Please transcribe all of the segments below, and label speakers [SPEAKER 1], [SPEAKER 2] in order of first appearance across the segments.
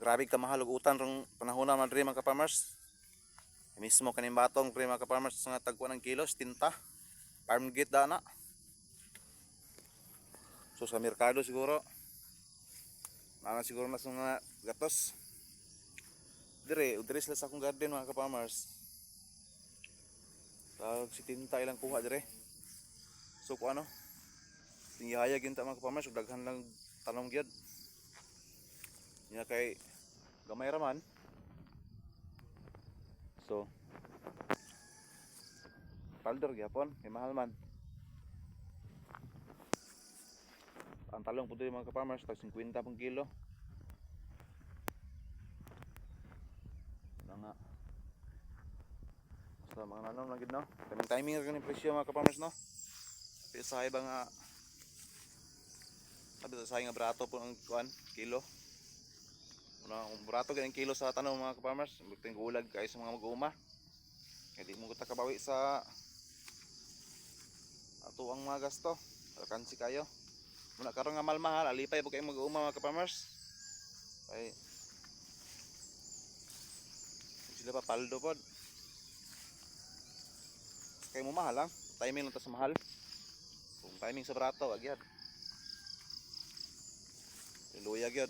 [SPEAKER 1] Grabe ka mahal og utan rong panahon man diri mga ka-farmers. Mismo kaning batong pre mga ka-farmers nga tagkuan ng kilos tinta. Farm gate dana. So sa merkado siguro na siguro na sa mga gatos. Dire sila sa akong garden mga ka-farmers. Tawag si tinta ilang kuha dire. So kung ano, tingihaya ginta mga ka-farmers, daghan lang tanong gyud. Nya kay gamay ra man. So palder gyapon, kay mahal man. Ang talong pud mga ka-farmers tag 50 pang kilo. Nga sa mga nanon lang gid no. Kaming timing ra kaning presyo mga ka-farmers no. Pisahay ba nga sabi sa nga barato po ang kuan kilo. Ang barato ganang kilo sa tanong mga ka-farmers, buting gulag kay sa mga mag-uuma. Kaya di mo kita kabawi sa ato ang mga gasto. Alkansi kayo. Muna karon nga mahal alipay po kayo mag-uuma mga ka-farmers. Ay sila pa paldo pod. Kay mo mahal lang, timing lang ta sa mahal. Kung timing sa barato agyad. Luya gyud.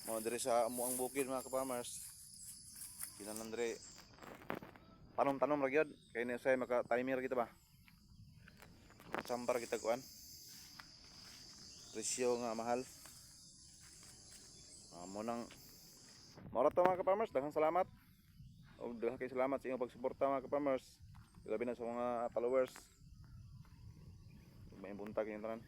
[SPEAKER 1] Mo dire sa amuang bukid mga ka-farmers. Kinan dire tanom-tanom ra gyud kay ni say maka timer kita ba. Sambar kita kuan. Presyo nga mahal. Mo nang mora to mga ka-farmers, daghang salamat. Og daghang kay salamat sa inyong pagsuporta mga ka-farmers. Labi na sa mga followers. May buntag yung tanan.